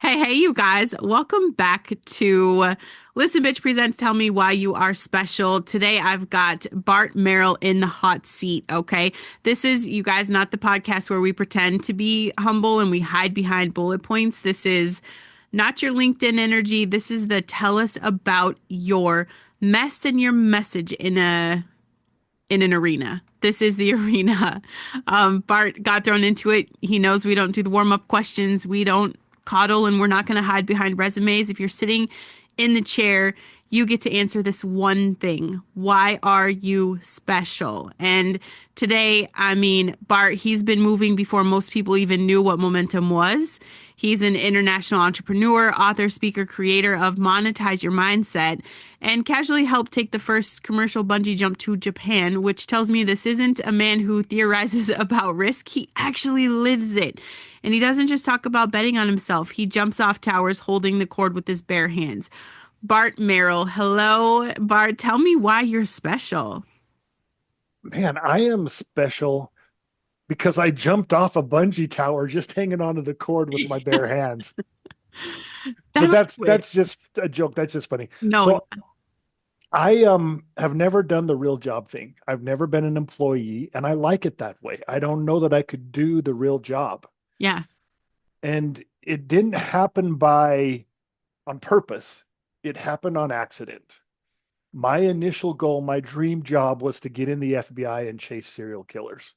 Hey, you guys. Welcome back to Listen Bitch Presents Tell Me Why You Are Special. Today I've got Bart Merrell in the hot seat, okay? This is, you guys, not the podcast where we pretend to be humble and we hide behind bullet points. This is not your LinkedIn energy. This is the tell us about your mess and your message in an arena. This is the arena. Bart got thrown into it. He knows we don't do the warm up questions. We don't coddle and we're not going to hide behind resumes. If you're sitting in the chair, you get to answer this one thing. Why are you special? And today, Bart, he's been moving before most people even knew what momentum was. He's an international entrepreneur, author, speaker, creator of Monetize Your Mindset, and casually helped take the first commercial bungee jump to Japan, which tells me this isn't a man who theorizes about risk. He actually lives it. And he doesn't just talk about betting on himself, he jumps off towers holding the cord with his bare hands. Bart Merrill. Hello, Bart. Tell me why you're special. Man, I am special because I jumped off a bungee tower just hanging onto the cord with my bare hands. But That'll that's do it. that's just a joke. That's just funny. No, So I have never done the real job thing. I've never been an employee, and I like it that way. I don't know that I could do the real job. yeah, And it didn't happen by on purpose. It happened on accident. My initial goal, my dream job was to get in the FBI and chase serial killers.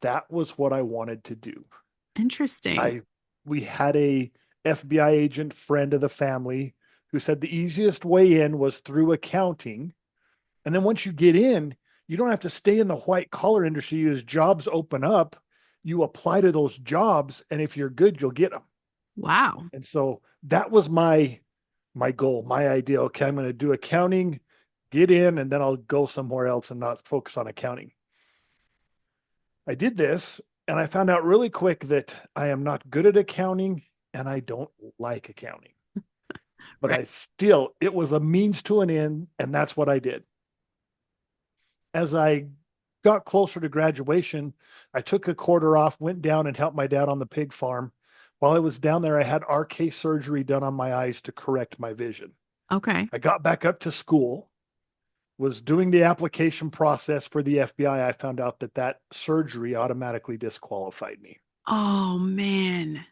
That was what I wanted to do. interesting. I we had a FBI agent friend of the family who said the easiest way in was through accounting. And then once you get in, you don't have to stay in the white collar industry. As jobs open up, you apply to those jobs, and if you're good, you'll get them. Wow. And so that was my goal, my idea. Okay, I'm going to do accounting, get in, and then I'll go somewhere else and not focus on accounting. I did this and I found out really quick that I am not good at accounting and I don't like accounting. But Right. it was a means to an end, and that's what I did. As I got closer to graduation, I took a quarter off, went down and helped my dad on the pig farm. While I was down there, I had RK surgery done on my eyes to correct my vision. Okay. I got back up to school, was doing the application process for the FBI. I found out that that surgery automatically disqualified me. Oh, man.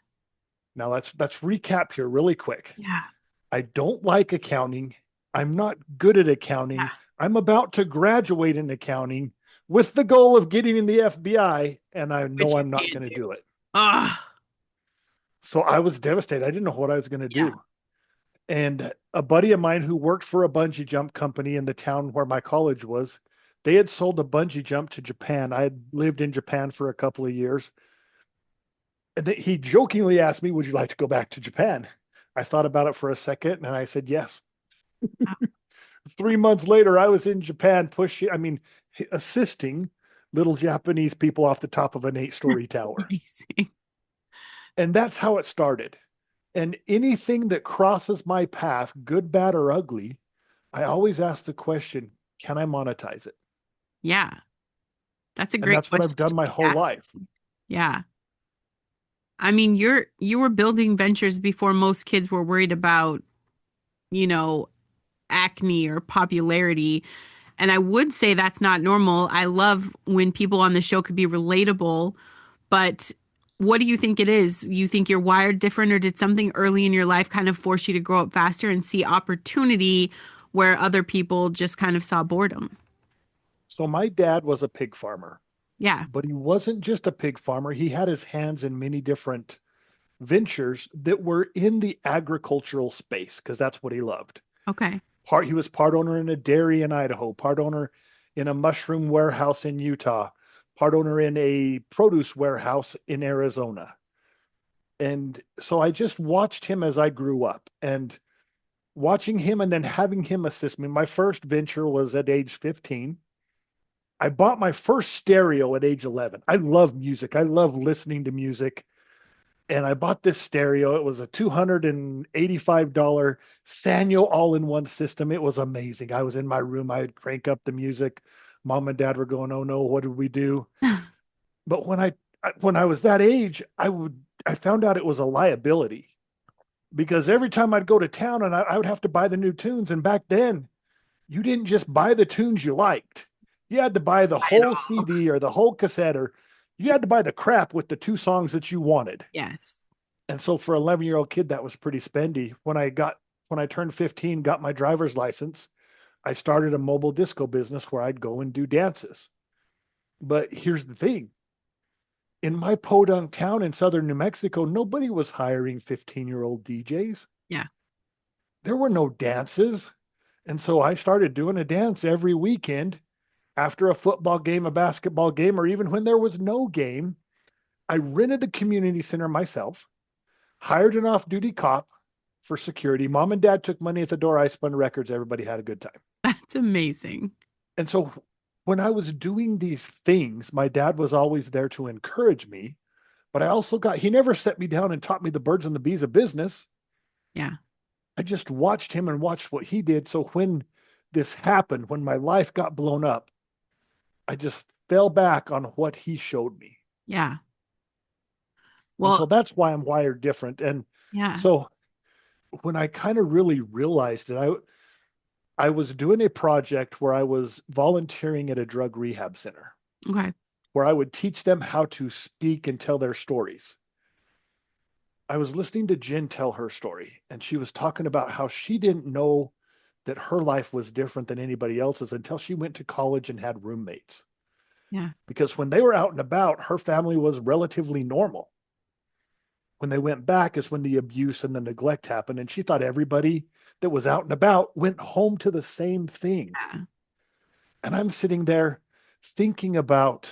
Now let's recap here really quick. Yeah. I don't like accounting. I'm not good at Yeah. accounting. I'm about to graduate in accounting with the goal of getting in the FBI, and I know Which you I'm not can't going to do. do it. Oh, So I was devastated. I didn't know what I was going to yeah. do. And a buddy of mine who worked for a bungee jump company in the town where my college was, they had sold a bungee jump to Japan. I had lived in Japan for a couple of years. And he jokingly asked me, "Would you like to go back to Japan?" I thought about it for a second and I said yes. Wow. 3 months later, I was in Japan assisting little Japanese people off the top of an 8-story tower. Amazing. And that's how it started. And anything that crosses my path, good, bad, or ugly, I always ask the question, can I monetize it? Yeah. That's a And great that's what question I've done to my be whole life. asking. Yeah. You were building ventures before most kids were worried about, you know, acne or popularity. And I would say that's not normal. I love when people on the show could be relatable, but what do you think it is? You think you're wired different, or did something early in your life kind of force you to grow up faster and see opportunity where other people just kind of saw boredom? So my dad was a pig farmer, Yeah. but he wasn't just a pig farmer. He had his hands in many different ventures that were in the agricultural space because that's what he loved. Okay. He was part owner in a dairy in Idaho, part owner in a mushroom warehouse in Utah, part owner in a produce warehouse in Arizona. And so I just watched him as I grew up, and watching him and then having him assist me. My first venture was at age 15. I bought my first stereo at age 11. I love music. I love listening to music. And I bought this stereo. It was a $285 Sanyo all-in-one system. It was amazing. I was in my room. I'd crank up the music. Mom and dad were going, "Oh no, what did we do?" But when I was that age, I found out it was a liability. because every time I'd go to town and I would have to buy the new tunes. And back then, you didn't just buy the tunes you liked. You had to buy the Buy it whole all. CD or the whole cassette, or you had to buy the crap with the two songs that you wanted. Yes. And so for an 11-year-old kid, that was pretty spendy. When I turned 15, got my driver's license, I started a mobile disco business where I'd go and do dances. But here's the thing. In my podunk town in southern New Mexico, nobody was hiring 15-year-old DJs. Yeah. There were no dances. And so I started doing a dance every weekend after a football game, a basketball game, or even when there was no game. I rented the community center myself, hired an off duty cop for security. Mom and dad took money at the door. I spun records. Everybody had a good time. That's amazing. And so when I was doing these things, my dad was always there to encourage me. But he never set me down and taught me the birds and the bees of business. Yeah. I just watched him and watched what he did. So when this happened, when my life got blown up, I just fell back on what he showed me. Yeah. And Well, so that's why I'm wired different. And yeah. so when I kind of really realized it, I was doing a project where I was volunteering at a drug rehab center Okay. where I would teach them how to speak and tell their stories. I was listening to Jen tell her story, and she was talking about how she didn't know that her life was different than anybody else's until she went to college and had roommates. Yeah. Because when they were out and about, her family was relatively normal. When they went back is when the abuse and the neglect happened. And she thought everybody that was out and about went home to the same thing. Yeah. And I'm sitting there thinking about,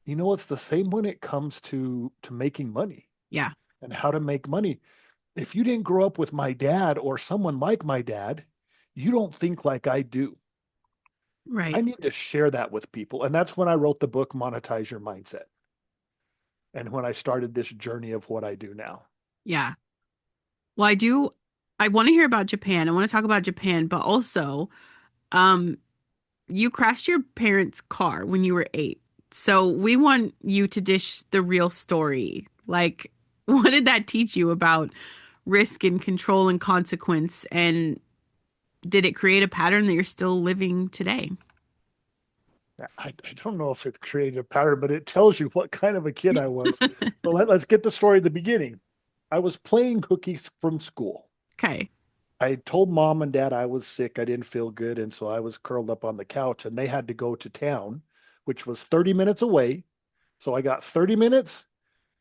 it's the same when it comes to making money Yeah. and how to make money. If you didn't grow up with my dad or someone like my dad, you don't think like I do. I Right. need to share that with people. And that's when I wrote the book, Monetize Your Mindset. And when I started this journey of what I do now. Yeah. Well, I want to hear about Japan. I want to talk about Japan, but also, um, you crashed your parents' car when you were 8. So we want you to dish the real story. Like, what did that teach you about risk and control and consequence? And did it create a pattern that you're still living today? I don't know if it created a pattern, but it tells you what kind of a kid I was. So let's get the story at the beginning. I was playing cookies from school. Okay. I told mom and dad I was sick. I didn't feel good. And so I was curled up on the couch and they had to go to town, which was 30 minutes away. So I got 30 minutes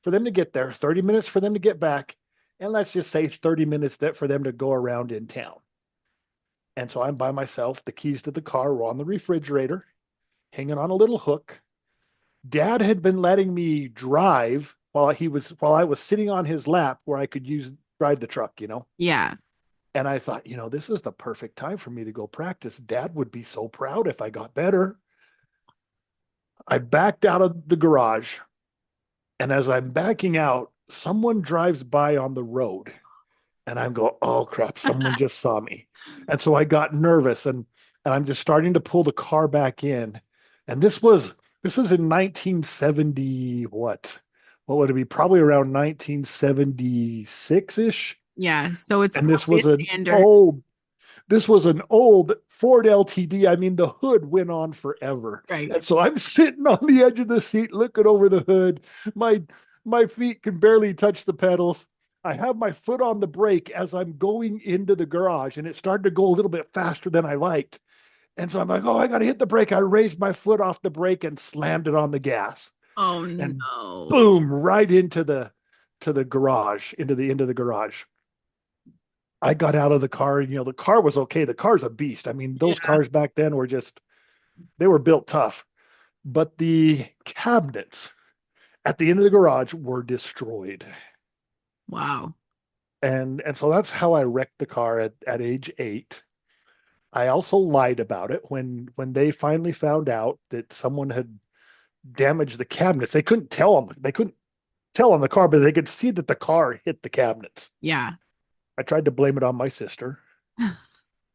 for them to get there, 30 minutes for them to get back. And let's just say 30 minutes that for them to go around in town. And so I'm by myself. The keys to the car were on the refrigerator, hanging on a little hook. Dad had been letting me drive while I was sitting on his lap where I could drive the truck. Yeah. And I thought, this is the perfect time for me to go practice. Dad would be so proud if I got better. I backed out of the garage, and as I'm backing out, someone drives by on the road, and I'm going, oh crap, someone just saw me. And so I got nervous and I'm just starting to pull the car back in. And this is in 1970, what would it be? Probably around 1976-ish. Yeah. So it's And probably a standard. this was an old Ford LTD. I mean, the hood went on forever. Right. And so I'm sitting on the edge of the seat, looking over the hood. My my feet can barely touch the pedals. I have my foot on the brake as I'm going into the garage, and it started to go a little bit faster than I liked. And so I'm like, oh, I got to hit the brake. I raised my foot off the brake and slammed it on the gas. Oh And no. boom, right into the garage, into the garage. I got out of the car, and the car was okay. The car's a beast. I mean, those Yeah. cars back then were they were built tough. But the cabinets at the end of the garage were destroyed. Wow. And so that's how I wrecked the car at age 8. I also lied about it when they finally found out that someone had damaged the cabinets. They couldn't tell on the car, but they could see that the car hit the cabinets. Yeah. I tried to blame it on my sister.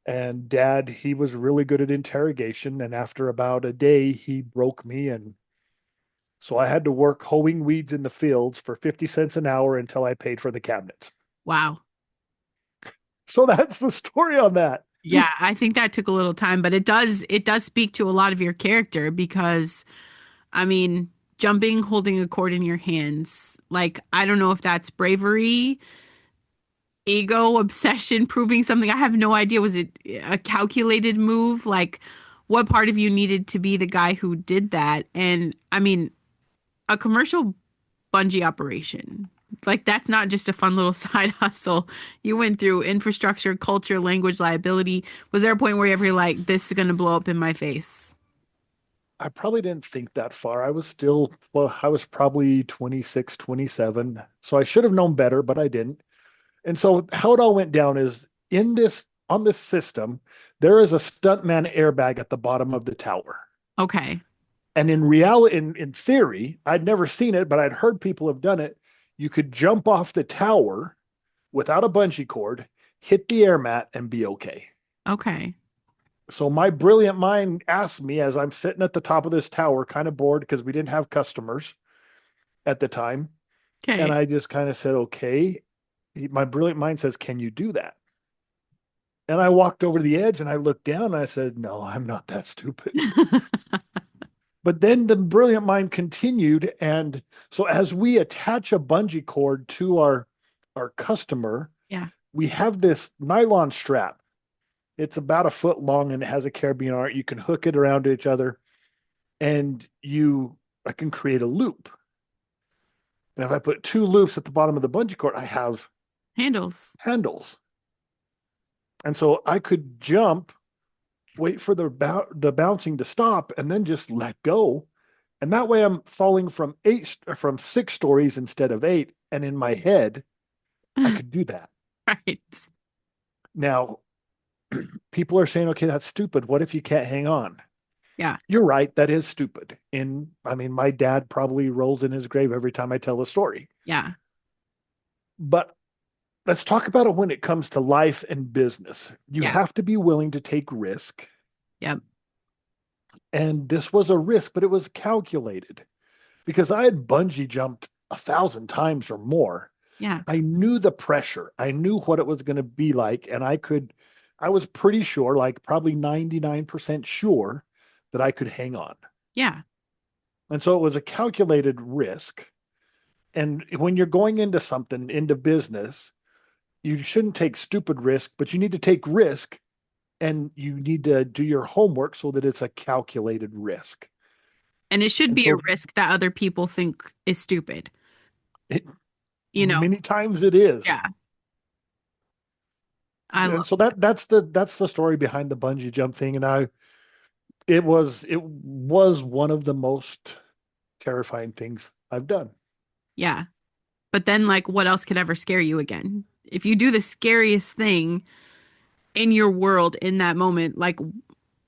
And dad, he was really good at interrogation. And after about a day, he broke me. And so I had to work hoeing weeds in the fields for 50 cents an hour until I paid for the cabinets. Wow. So that's the story on that. Yeah, I think that took a little time, but it does speak to a lot of your character because I mean, jumping, holding a cord in your hands, like I don't know if that's bravery, ego, obsession, proving something. I have no idea. Was it a calculated move? Like what part of you needed to be the guy who did that? And I mean, a commercial bungee operation. Like that's not just a fun little side hustle. You went through infrastructure, culture, language, liability. Was there a point where you ever like, this is gonna blow up in my face? I probably didn't think that far. I was still, well, I was probably 26, 27. So I should have known better, but I didn't. And so how it all went down is in this, on this system, there is a stuntman airbag at the bottom of the tower. Okay. And in reality, in theory, I'd never seen it, but I'd heard people have done it. You could jump off the tower without a bungee cord, hit the air mat, and be okay. Okay. So my brilliant mind asked me as I'm sitting at the top of this tower, kind of bored because we didn't have customers at the time. And Okay. I just kind of said, okay. My brilliant mind says, can you do that? And I walked over to the edge and I looked down and I said, no, I'm not that stupid. But then the brilliant mind continued. And so as we attach a bungee cord to our customer, Yeah. we have this nylon strap. It's about a foot long and it has a carabiner on it. You can hook it around to each other and I can create a loop. And if I put two loops at the bottom of the bungee cord, I have Handles. handles. And so I could jump, wait for the bouncing to stop, and then just let go. And that way I'm falling from 6 stories instead of 8. And in my head, I could do that. Right. Now, people are saying, okay, that's stupid. What if you can't hang on? Yeah. You're right, that is stupid. I mean, my dad probably rolls in his grave every time I tell a story. Yeah. But let's talk about it when it comes to life and business. You Yeah. have to be willing to take risk. Yep. And this was a risk, but it was calculated because I had bungee jumped 1,000 times or more. Yeah. I knew the pressure. I knew what it was going to be like. And I was pretty sure, like probably 99% sure that I could hang on. Yeah. And so it was a calculated risk. And when you're going into something, into business, you shouldn't take stupid risk, but you need to take risk and you need to do your homework so that it's a calculated risk. And it should And be a so risk that other people think is stupid, it, you know? many times it is. Yeah. I And love so that's the story behind the bungee jump thing. And it was one of the most terrifying things I've done. yeah. But then like what else could ever scare you again? If you do the scariest thing in your world in that moment, like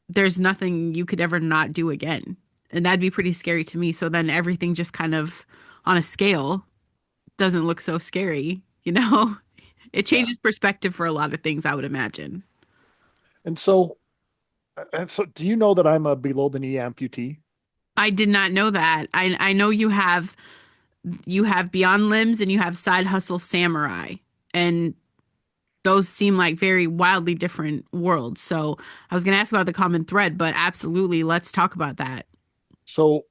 there's nothing you could ever not do again. And that'd be pretty scary to me. So then everything just kind of on a scale doesn't look so scary, you know? It Yeah. changes perspective for a lot of things, I would imagine. And so do you know that I'm a below the knee amputee? I did not know that. I know you have Beyond Limbs and you have Side Hustle Samurai. And those seem like very wildly different worlds. So I was going to ask about the common thread, but absolutely, let's talk about that. So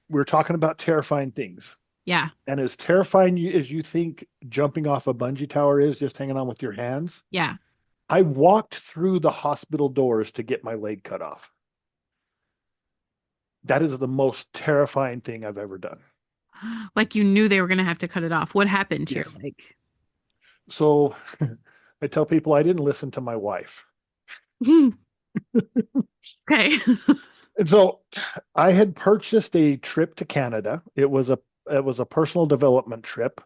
we're talking about terrifying things. Yeah. And as terrifying as you think jumping off a bungee tower is, just hanging on with your hands, Yeah. I walked through the hospital doors to get my leg cut off. That is the most terrifying thing I've ever done. Like you knew they were going to have to cut it off. What happened to your Yes. leg? So I tell people I didn't listen to my wife. Okay. And so I had purchased a trip to Canada. It was a personal development trip.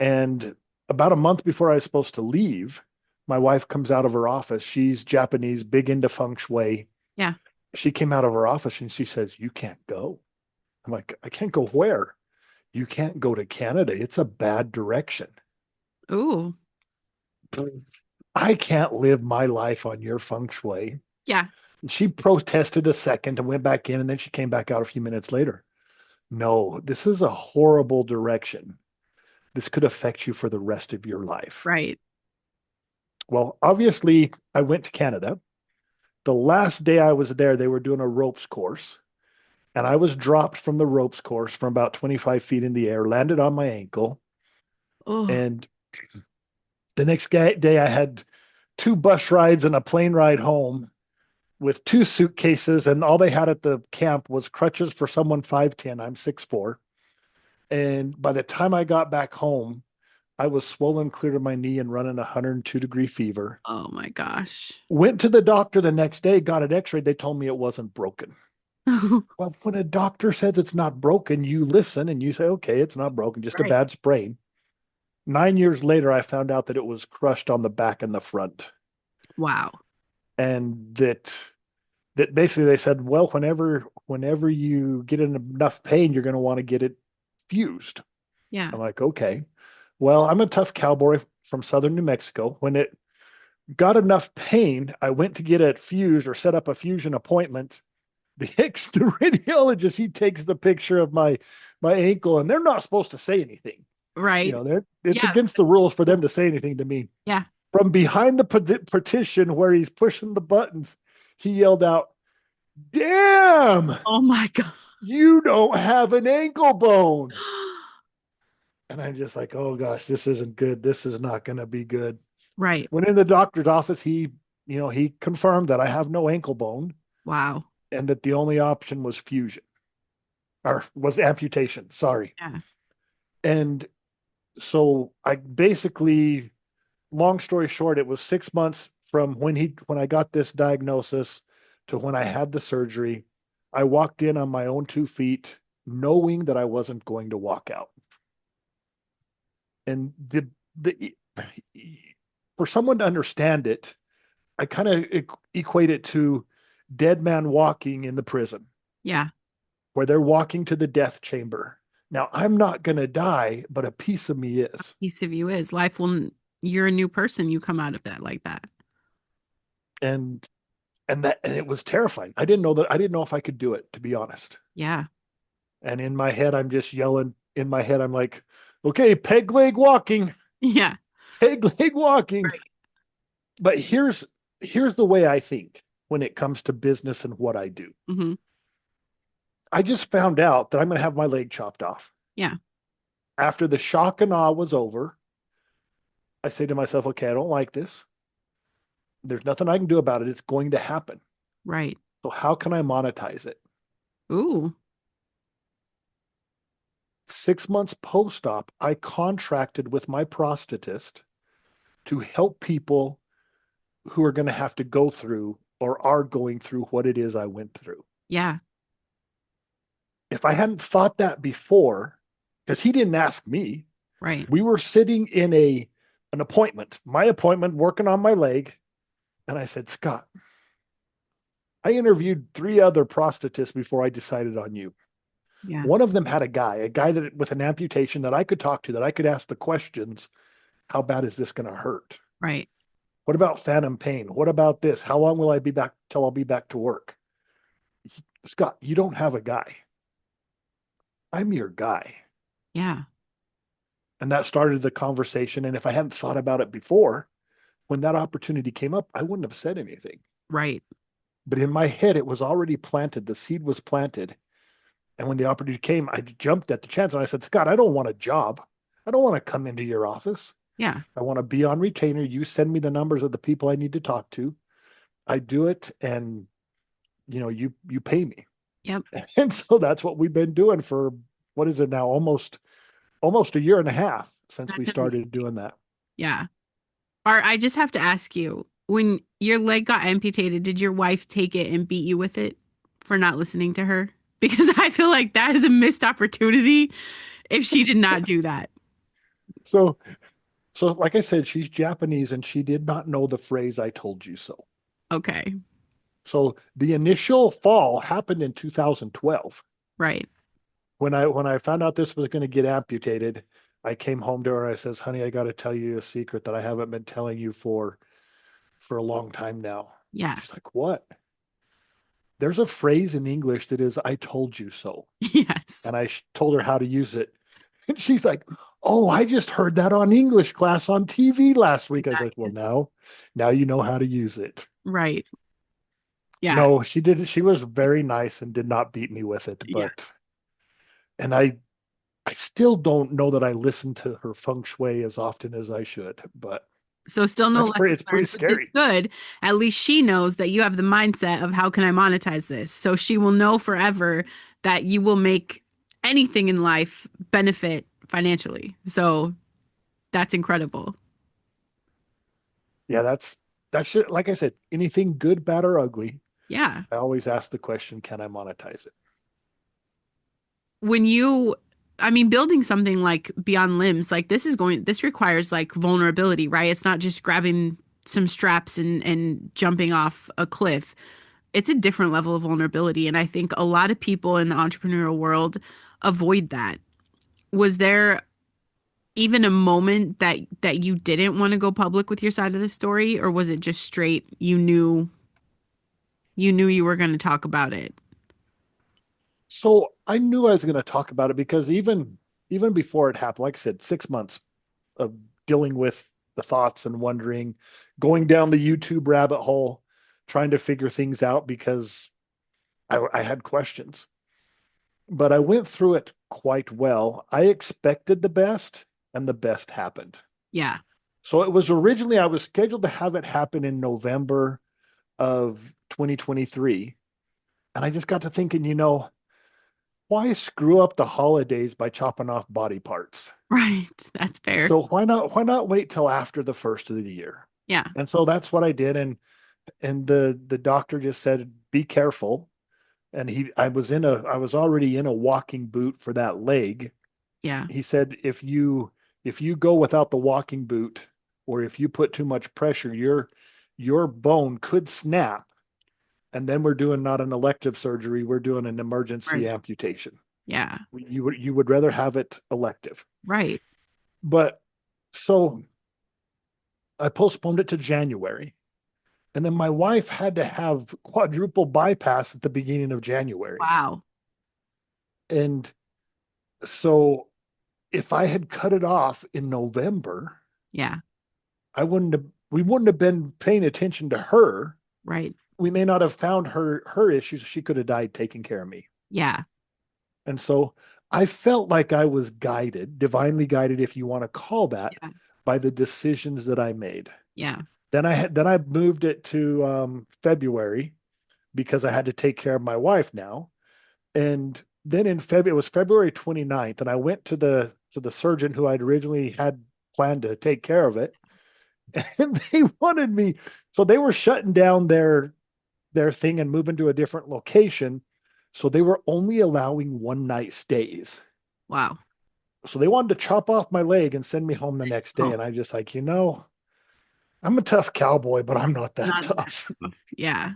And about a month before I was supposed to leave, my wife comes out of her office. She's Japanese, big into feng shui. Yeah. She came out of her office and she says, "You can't go." I'm like, "I can't go where?" "You can't go to Canada. It's a bad direction." Ooh. "I can't live my life on your feng shui." Yeah. She protested a second and went back in, and then she came back out a few minutes later. "No, this is a horrible direction. This could affect you for the rest of your life." Right. Well, obviously, I went to Canada. The last day I was there, they were doing a ropes course, and I was dropped from the ropes course from about 25 feet in the air, landed on my ankle, Oh, and the next day I had two bus rides and a plane ride home with two suitcases, and all they had at the camp was crutches for someone 5'10". I'm 6'4". And by the time I got back home, I was swollen clear to my knee and running a 102-degree fever. oh my gosh. Went to the doctor the next day, got an x ray. They told me it wasn't broken. Well, when a doctor says it's not broken, you listen and you say, okay, it's not broken, just a Right. bad sprain. 9 years later, I found out that it was crushed on the back and the front. Wow. And that basically they said, well, whenever you get in enough pain, you're going to want to get it fused. Yeah. I'm like, okay. Well, I'm a tough cowboy from southern New Mexico. When it got enough pain, I went to get it fused or set up a fusion appointment. The radiologist, he takes the picture of my ankle, and they're not supposed to say anything. Right. It's Yeah. against the rules for them Cool. to say anything to me. Yeah. From behind the partition where he's pushing the buttons, he yelled out, "Damn, Oh my God. you don't have an ankle bone." And I'm just like, oh gosh, this isn't good. This is not going to be good. Right. When in the doctor's office, he confirmed that I have no ankle bone Wow. and that the only option was fusion or was amputation. Sorry. Yeah. And so I basically, long story short, it was 6 months from when I got this diagnosis to when I had the surgery. I walked in on my own 2 feet, knowing that I wasn't going to walk out. And the for someone to understand it, I kind of equate it to dead man walking in the prison, Yeah. where they're walking to the death chamber. Now, I'm not going to die, but a piece of me is. Piece of you is life will, you're a new person. You come out of that like that. And and it was terrifying. I didn't know if I could do it, to be honest. Yeah. And in my head, I'm just yelling. In my head, I'm like, okay, peg leg walking, Yeah. peg leg walking. Right. But here's the way I think when it comes to business and what I do. Hmm. I just found out that I'm going to have my leg chopped off. Yeah. After the shock and awe was over, I say to myself, okay, I don't like this. There's nothing I can do about it. It's going to happen. Right. So how can I monetize it? Ooh. 6 months post-op, I contracted with my prosthetist to help people who are going to have to go through or are going through what it is I went through. Yeah. If I hadn't thought that before, because he didn't ask me, Right. we were sitting in an appointment, my appointment, working on my leg, and I said, Scott, I interviewed 3 other prosthetists before I decided on you. Yeah. One of them had a guy that with an amputation that I could talk to, that I could ask the questions, how bad is this going to hurt? Right. What about phantom pain? What about this? How long will I be back till I'll be back to work? Scott, you don't have a guy. I'm your guy. Yeah. And that started the conversation. And if I hadn't thought about it before, when that opportunity came up, I wouldn't have said anything. Right. But in my head, it was already planted. The seed was planted. And when the opportunity came, I jumped at the chance and I said, Scott, I don't want a job. I don't want to come into your office. Yeah. I want to be on retainer. You send me the numbers of the people I need to talk to. I do it, and you pay me. Yep. And so that's what we've been doing for what is it now? Almost a year and a half since we That's started amazing. doing that. Yeah. Art, I just have to ask you, when your leg got amputated, did your wife take it and beat you with it for not listening to her? Because I feel like that is a missed opportunity if she did not do that. So so like I said, she's Japanese and she did not know the phrase "I told you so." Okay. So the initial fall happened in 2012. Right. When I found out this was going to get amputated, I came home to her. I says, "Honey, I got to tell you a secret that I haven't been telling you for a long time now." Yeah. She's like, "What?" There's a phrase in English that is "I told you so," Yes. and I told her how to use it, and she's like, Oh, I just heard that on English class on TV last week. I was like, well, now you know how to use it. Right. Yeah. No, she did. She was very nice and did not beat me with it. Yeah. And I still don't know that I listen to her feng shui as often as I should, but So still no lessons it's pretty learned, which is scary. good. At least she knows that you have the mindset of how can I monetize this? So she will know forever that you will make anything in life benefit financially. So that's incredible. Yeah, that's shit. Like I said, anything good, bad, or ugly, Yeah. I always ask the question, can I monetize it? When you, I mean, building something like Beyond Limbs, like this requires like vulnerability, right? It's not just grabbing some straps and jumping off a cliff. It's a different level of vulnerability. And I think a lot of people in the entrepreneurial world avoid that. Was there even a moment that you didn't want to go public with your side of the story, or was it just straight you knew you were going to talk about it? So I knew I was going to talk about it because even before it happened, like I said, 6 months of dealing with the thoughts and wondering, going down the YouTube rabbit hole, trying to figure things out because I had questions. But I went through it quite well. I expected the best, and the best happened. Yeah. So it was originally, I was scheduled to have it happen in November of 2023. And I just got to thinking, why screw up the holidays by chopping off body parts? Right. That's fair. So why not wait till after the first of the year? Yeah. And so that's what I did. And the doctor just said, be careful. And I was already in a walking boot for that leg. Yeah. He said, if you go without the walking boot, or if you put too much pressure, your bone could snap. And then we're doing not an elective surgery, we're doing an emergency Right. amputation. Yeah. You would rather have it elective. Right. But so I postponed it to January. And then my wife had to have quadruple bypass at the beginning of January. Wow. And so if I had cut it off in November, Yeah. we wouldn't have been paying attention to her. Right. We may not have found her issues. She could have died taking care of me. Yeah. And so I felt like I was guided, divinely guided, if you want to call that, Yeah. by the decisions that I made. Yeah. Then I moved it to February because I had to take care of my wife now. And then in February, it was February 29th, and I went to the surgeon who I'd originally had planned to take care of it. And they wanted me, so they were shutting down their thing and moving to a different location. So they were only allowing one night stays. Wow. So they wanted to chop off my leg and send me home the next day. Oh, And I just like, I'm a tough cowboy, but I'm not that not that. tough. Yeah.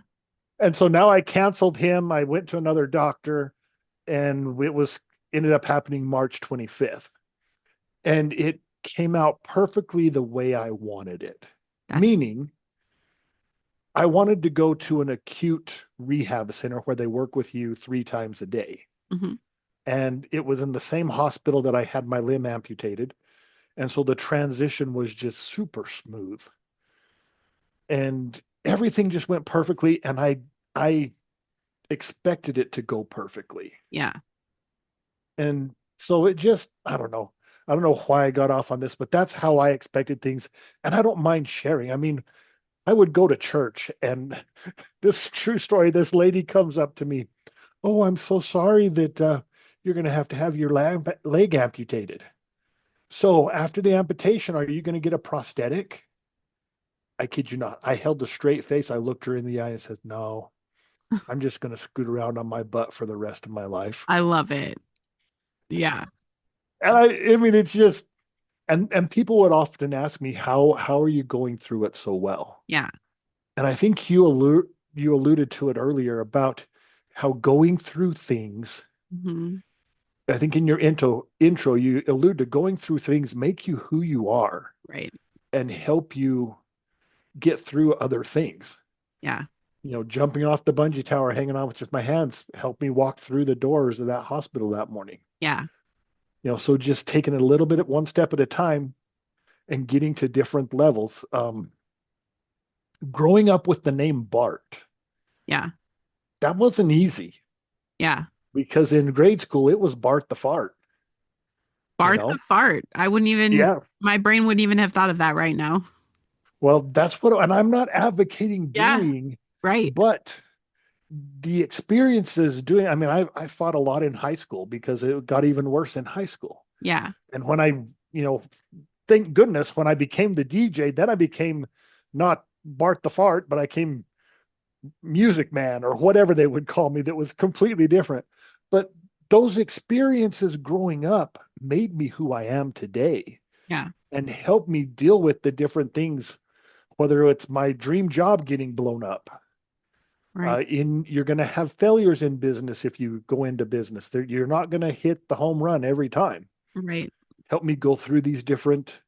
And so now I canceled him. I went to another doctor, and it was ended up happening March 25th. And it came out perfectly the way I wanted it. That's Meaning, I wanted to go to an acute rehab center where they work with you 3 times a day. mhm. And it was in the same hospital that I had my limb amputated. And so the transition was just super smooth. And everything just went perfectly. And I expected it to go perfectly. Yeah. And so it just, I don't know. I don't know why I got off on this, but that's how I expected things. And I don't mind sharing. I mean, I would go to church, and this true story, this lady comes up to me. Oh, I'm so sorry that you're going to have your leg amputated. So after the amputation, are you going to get a prosthetic? I kid you not. I held a straight face. I looked her in the eye and said, no, I'm just going to scoot around on my butt for the rest of my life. I love it. Yeah. And I mean, it's just, and people would often ask me, how are you going through it so well? Yeah. And I think you alluded to it earlier about how going through things. Hmm. I think in your intro you allude to going through things make you who you are Right. and help you get through other things. Yeah. Jumping off the bungee tower, hanging on with just my hands, helped me walk through the doors of that hospital that morning. Yeah. So just taking it a little bit at one step at a time and getting to different levels. Growing up with the name Bart, Yeah. that wasn't easy Yeah. because in grade school it was Bart the fart, you Bart the know? fart. I wouldn't even, Yeah. my brain wouldn't even have thought of that right now. Well, that's what, and I'm not advocating Yeah. doing, Right. but the experiences doing, I mean, I fought a lot in high school because it got even worse in high school. Yeah. And when thank goodness, when I became the DJ, then I became not Bart the fart, but I came Music Man or whatever they would call me that was completely different. But those experiences growing up made me who I am today Yeah. and helped me deal with the different things, whether it's my dream job getting blown up. Right. You're going to have failures in business if you go into business. You're not going to hit the home run every time. Right. Help me go through these different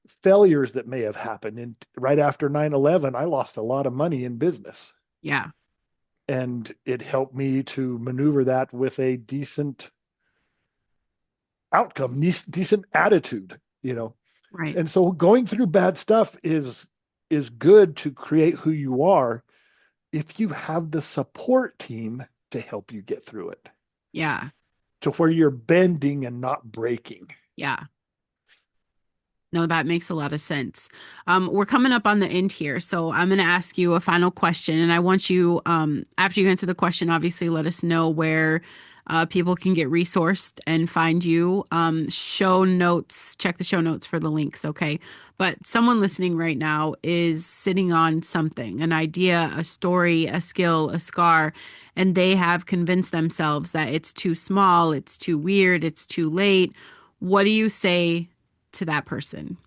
failures that may have happened. And right after 9/11, I lost a lot of money in business. Yeah. And it helped me to maneuver that with a decent outcome, decent attitude. Right. And so going through bad stuff is good to create who you are if you have the support team to help you get through it Yeah. to where you're bending and not breaking. Yeah. No, that makes a lot of sense. We're coming up on the end here, so I'm going to ask you a final question, and I want you, after you answer the question, obviously let us know where people can get resourced and find you. Show notes, check the show notes for the links, okay? But someone listening right now is sitting on something, an idea, a story, a skill, a scar, and they have convinced themselves that it's too small, it's too weird, it's too late. What do you say to that person?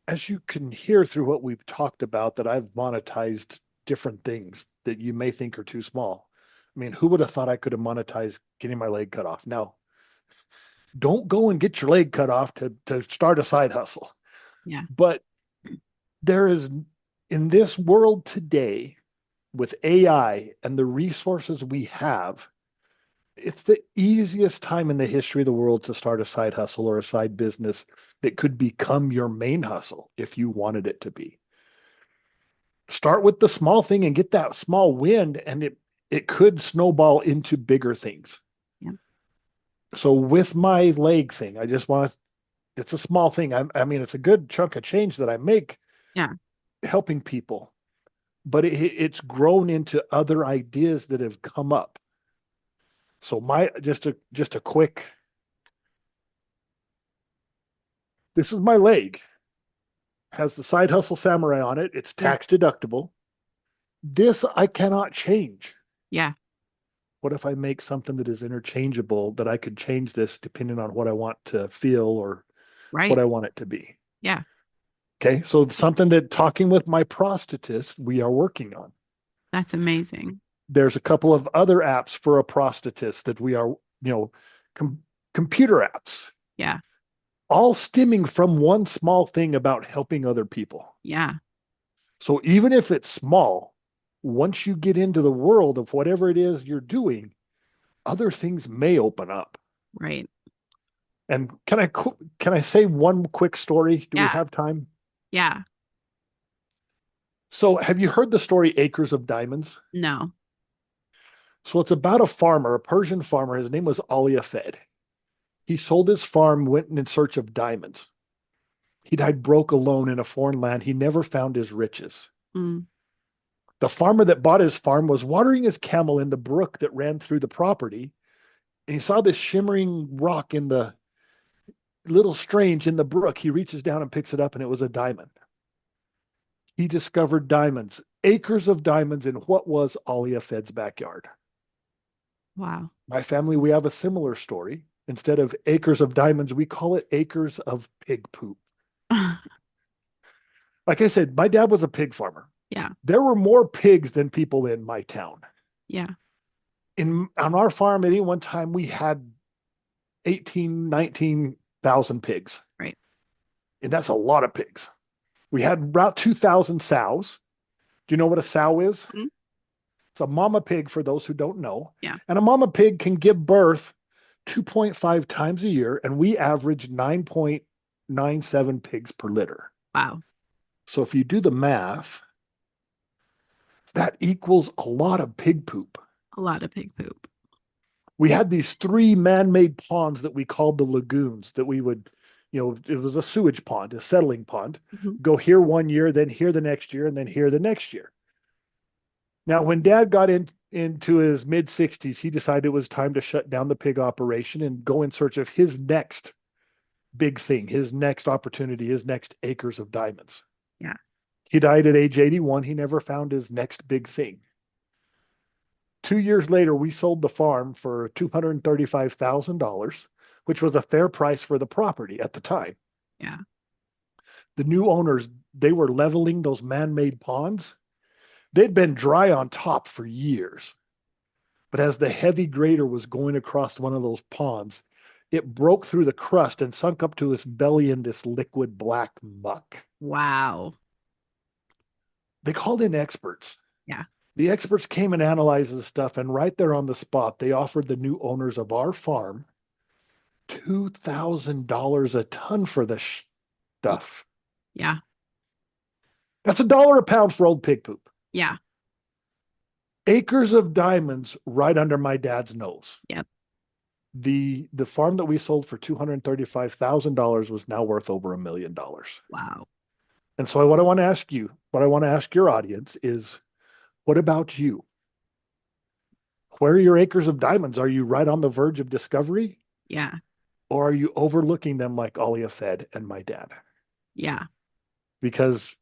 As you can hear through what we've talked about, that I've monetized different things that you may think are too small. I mean, who would have thought I could have monetized getting my leg cut off? Now, don't go and get your leg cut off to start a side hustle. Yeah. But there is, in this world today, with AI and the resources we have, it's the easiest time in the history of the world to start a side hustle or a side business that could become your main hustle if you wanted it to be. Start with the small thing and get that small win, and it could snowball into bigger things. Yeah. So with my leg thing, I just want to, it's a small thing. I mean, it's a good chunk of change that I make Yeah. helping people, but it's grown into other ideas that have come up. So my just a quick, this is my leg, has the side hustle samurai on it. It's Yeah. tax deductible. This I cannot change. Yeah. What if I make something that is interchangeable that I could change this depending on what I want to feel or what Right. I want it to be? Yeah. Okay, so something that talking with my prosthetist, we are working on. That's amazing. There's a couple of other apps for a prosthetist that we are, com- computer apps, Yeah. all stemming from one small thing about helping other people. Yeah. So even if it's small, once you get into the world of whatever it is you're doing, other things may open up. Right. And can I say one quick story? Do we Yeah. have time? Yeah. So have you heard the story Acres of Diamonds? No. So it's about a farmer, a Persian farmer. His name was Ali Afed. He sold his farm, went in search of diamonds. He died broke alone in a foreign land. He never found his riches. Mm. The farmer that bought his farm was watering his camel in the brook that ran through the property, and he saw this shimmering rock in the little strange in the brook. He reaches down and picks it up, and it was a diamond. He discovered diamonds, acres of diamonds in what was Ali Afed's backyard. Wow. My family, we have a similar story. Instead of acres of diamonds, we call it acres of pig poop. Like I said, my dad was a pig farmer. Yeah. There were more pigs than people in my town. Yeah. On our farm at any one time, we had 18, 19,000 pigs. Right. And that's a lot of pigs. We had about 2,000 sows. Do you know what a sow is? Mm. It's a mama pig for those who don't know. Yeah. And a mama pig can give birth 2.5 times a year, and we averaged 9.97 pigs per litter. Wow. So if you do the math, that equals a lot of pig poop. A lot of pig poop. We had these three man-made ponds that we called the lagoons that we would, it was a sewage pond, a settling pond. Mhm. Go here one year, then here the next year, and then here the next year. Now, when Dad got into his mid 60s, he decided it was time to shut down the pig operation and go in search of his next big thing, his next opportunity, his next acres of diamonds. Yeah. He died at age 81. He never found his next big thing. 2 years later, we sold the farm for $235,000, which was a fair price for the property at the time. Yeah. The new owners, they were leveling those man-made ponds. They'd been dry on top for years. But as the heavy grader was going across one of those ponds, it broke through the crust and sunk up to its belly in this liquid black muck. Wow. They called in experts. Yeah. The experts came and analyzed the stuff, and right there on the spot, they offered the new owners of our farm $2,000 a ton for the stuff. Yeah. That's $1 a pound for old pig poop. Yeah. Acres of diamonds right under my dad's nose. Yep. The farm that we sold for $235,000 was now worth over $1 million. Wow. And so what I want to ask you, what I want to ask your audience is, what about you? Where are your acres of diamonds? Are you right on the verge of discovery? Yeah. Or are you overlooking them like Alia Fed and my dad? Yeah. Because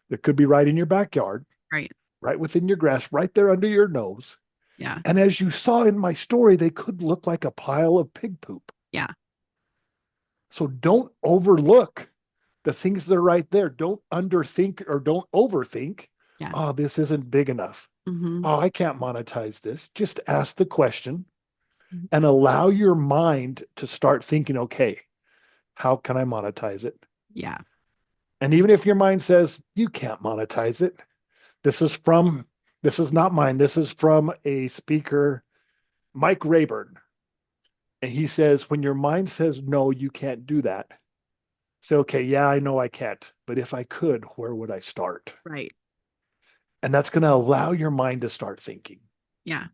it could be right in your backyard, Right. right within your grass, right there under your nose. Yeah. And as you saw in my story, they could look like a pile of pig poop. Yeah. So don't overlook the things that are right there. Don't underthink or don't overthink. Yeah. Oh, this isn't big enough. Mm-hmm. Oh, I can't monetize this. Just ask the question Mm-hmm. and allow your mind to start thinking, okay, how can I monetize it? Yeah. And even if your mind says you can't monetize it, this is not mine. This is from a speaker, Mike Rayburn. And he says, when your mind says, no, you can't do that, say, okay, yeah, I know I can't, but if I could, where would I start? Right. And that's going to allow your mind to start thinking. Yeah.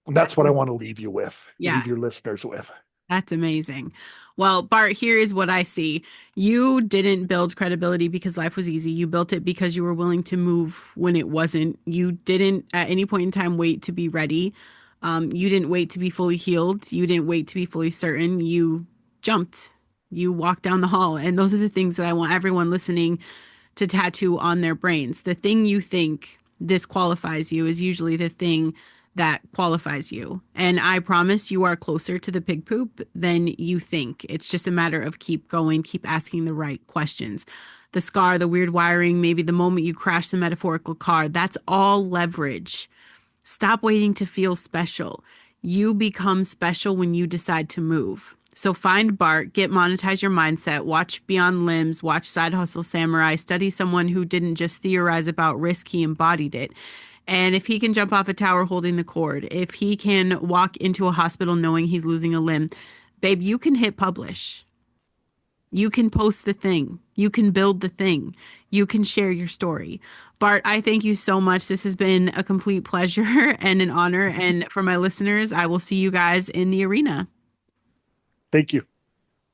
And that's what I want to leave you with, Yeah. leave your listeners with. That's amazing. Well, Bart, here is what I see. You didn't build credibility because life was easy. You built it because you were willing to move when it wasn't. You didn't at any point in time wait to be ready. You didn't wait to be fully healed. You didn't wait to be fully certain. You jumped. You walked down the hall. And those are the things that I want everyone listening to tattoo on their brains. The thing you think disqualifies you is usually the thing that qualifies you. And I promise you are closer to the pig poop than you think. It's just a matter of keep going, keep asking the right questions. The scar, the weird wiring, maybe the moment you crash the metaphorical car, that's all leverage. Stop waiting to feel special. You become special when you decide to move. So find Bart, get Monetize Your Mindset, watch Beyond Limbs, watch Side Hustle Samurai, study someone who didn't just theorize about risk, he embodied it. And if he can jump off a tower holding the cord, if he can walk into a hospital knowing he's losing a limb, babe, you can hit publish. You can post the thing. You can build the thing. You can share your story. Bart, I thank you so much. This has been a complete pleasure and an honor. And for my listeners, I will see you guys in the arena. Thank you.